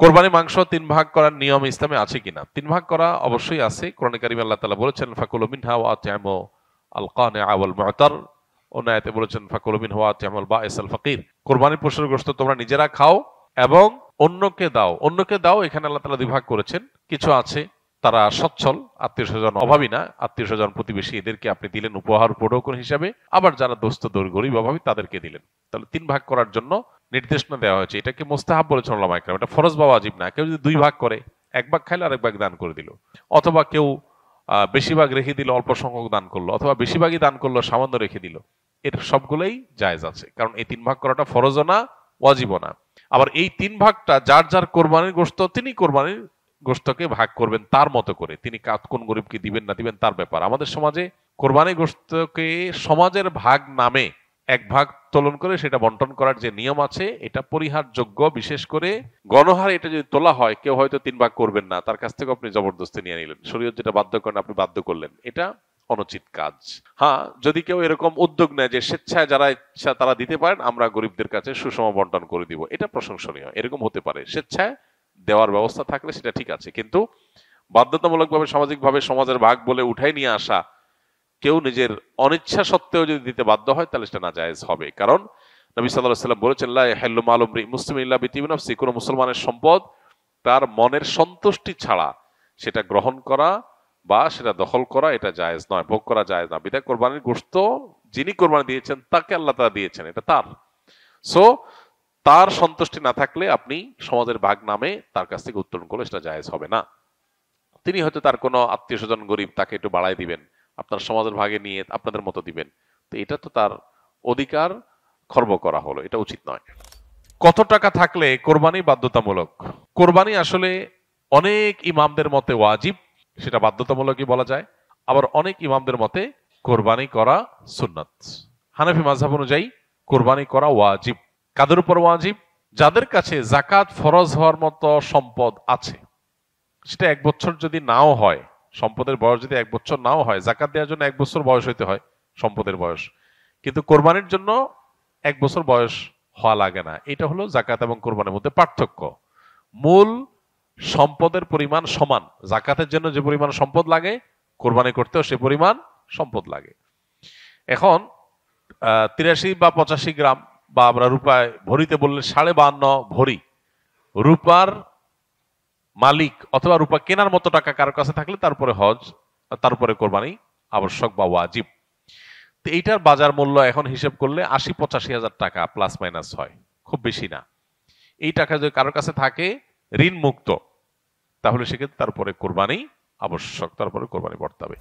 কোরবানি মাংস 3 ভাগ করার নিয়ম ইসলামে আছে কিনা? 3 ভাগ করা অবশ্যই আছে। কোরআনে কারিমে আল্লাহ তাআলা বলেছেন ফাকুলু মিনহা ওয়া আত'ইমু আল কানিআ ওয়াল মু'তার। অন্য আয়াতে বলেছেন ফাকুলু মিনহু ওয়া আত'ইমুল বাঈস আল ফাকির। কোরবানির পশুর গোশত তোমরা নিজেরা খাও এবং অন্যকে দাও। অন্যকে দাও এখানে আল্লাহ তাআলা 2 ভাগ করেছেন। কিছু আছে তারা সচ্ছল, আত্মীয়স্বজন অভাবী না, আত্মীয়স্বজন প্রতিবেশী এদেরকে আপনি দিলেন উপহার উপঢৌকন হিসাবে। আবার যারা দোস্ত গরিব অভাবী তাদেরকে দিলেন। তাহলে 3 ভাগ করার জন্য নির্দেশনা দেওয়া হয়েছে। এটাকে মুস্তাহাব বলেছেন উলামা ইকরাম। এটা ফরজ বা ওয়াজিব না। কেউ যদি 2 ভাগ করে, 1 ভাগ খাইলো আর 1 ভাগ দান করে দিল, অথবা কেউ বেশি ভাগ রেখে দিল, অল্প সংখ্যক দান করলো, অথবা বেশি ভাগই দান করলো, সামান্য রেখে দিল, এর সবগুলোই জায়েজ আছে। কারণ এই 3 ভাগ করাটা ফরজও না, ওয়াজিবও না। আবার এই 3 ভাগটা যার যার কোরবানির গোশত তিনি কোরবানির গোশতকে ভাগ করবেন তার মতো করে। তিনি কোন গরিবকে দিবেন না দিবেন তার ব্যাপার। আমাদের সমাজে কোরবানির গোশতকে সমাজের ভাগ নামে 1 ভাগ তোলন করে সেটা বন্টন করার যে নিয়ম আছে এটা পরিহারযোগ্য। বিশেষ করে গণহারে এটা যদি তোলা হয়, কেউ হয়তো 3 ভাগ করবেন না, তার কাছ থেকে আপনি জবরদস্তি নিয়ে নিলেন, শরীয়ত যেটা বাধ্য করেন আপনি বাধ্য করলেন, এটা অনুচিত কাজ। হ্যাঁ, যদি কেউ এরকম উদ্যোগ নেয় যে স্বেচ্ছায় যারা ইচ্ছা তারা দিতে পারেন, আমরা গরিবদের কাছে সুষম বন্টন করে দিব, এটা প্রশংসনীয়। এরকম হতে পারে, স্বেচ্ছায় দেওয়ার ব্যবস্থা থাকলে সেটা ঠিক আছে। কিন্তু বাধ্যতামূলকভাবে সামাজিকভাবে সমাজের ভাগ বলে উঠাই নিয়ে আসা, কেউ নিজের অনিচ্ছা সত্ত্বেও যদি দিতে বাধ্য হয় তাহলে সেটা নাজায়েজ হবে। কারণ নবী সাল্লাল্লাহু আলাইহি ওয়াসাল্লাম বলেছেন লা ইয়াহিল্লু মালু মুসলিমিন ইল্লা বিতিবি নাফসি। কোন মুসলমানের সম্পদ তার মনের সন্তুষ্টি ছাড়া সেটা গ্রহণ করা বা সেটা দখল করা এটা জায়েজ নয়, ভোগ করা জায়েজ না। বিধায় কোরবানির গোশত যিনি কোরবানি দিয়েছেন তাকে আল্লাহ তাআলা দিয়েছেন, এটা তার। সো তার সন্তুষ্টি না থাকলে আপনি সমাজের ভাগ নামে তার কাছ থেকে উত্তোলন করলে সেটা জায়েজ হবে না। তিনি হয়তো তার কোনো আত্মীয় স্বজন গরিব, তাকে একটু বাড়ায় দিবেন, আপনার সমাজের ভাগে নিয়ে আপনাদের মতো দিবেন, তো এটা তো তার অধিকার খর্ব করা হলো, এটা উচিত নয়। কত টাকা থাকলে কোরবানি বাধ্যতামূলক? কোরবানি আসলে অনেক ইমামদের মতে ওয়াজিব, সেটা বাধ্যতামূলকই বলা যায়। আবার অনেক ইমামদের মতে কোরবানি করা সুন্নাত। হানাফি মাযহাব অনুযায়ী কোরবানি করা ওয়াজিব। কাদের উপর ওয়াজিব? যাদের কাছে যাকাত ফরজ হওয়ার মতো সম্পদ আছে। সেটা 1 বছর যদি নাও হয়, সম্পদের বয়স যদি 1 বছর নাও হয়, যাকাত দেওয়ার জন্য 1 বছর বয়স হইতে হয় সম্পদের বয়স, কিন্তু কোরবানির জন্য 1 বছর বয়স হওয়া লাগে না। এটা হলো যাকাত এবং কোরবানির মধ্যে পার্থক্য। মূল সম্পদের পরিমাণ সমান। যাকাতের জন্য যে পরিমাণ সম্পদ লাগে, কোরবানি করতেও সে পরিমাণ সম্পদ লাগে। এখন 83 বা 85 গ্রাম, বা আমরা রূপায় ভরিতে বললে 52.5 ভরি রূপার মালিক অথবা রূপা কেনার মতো টাকা কারো কাছে থাকলে তারপরে হজ, তারপরে কোরবানি আবশ্যক বা ওয়াজিব। তো এইটার বাজার মূল্য এখন হিসেব করলে 80-85 হাজার টাকা প্লাস মাইনাস হয়, খুব বেশি না। এই টাকা যদি কারোর কাছে থাকে ঋণ মুক্ত, তাহলে সেক্ষেত্রে তারপরে কোরবানি আবশ্যক, তারপরে কোরবানি বর্তাবে।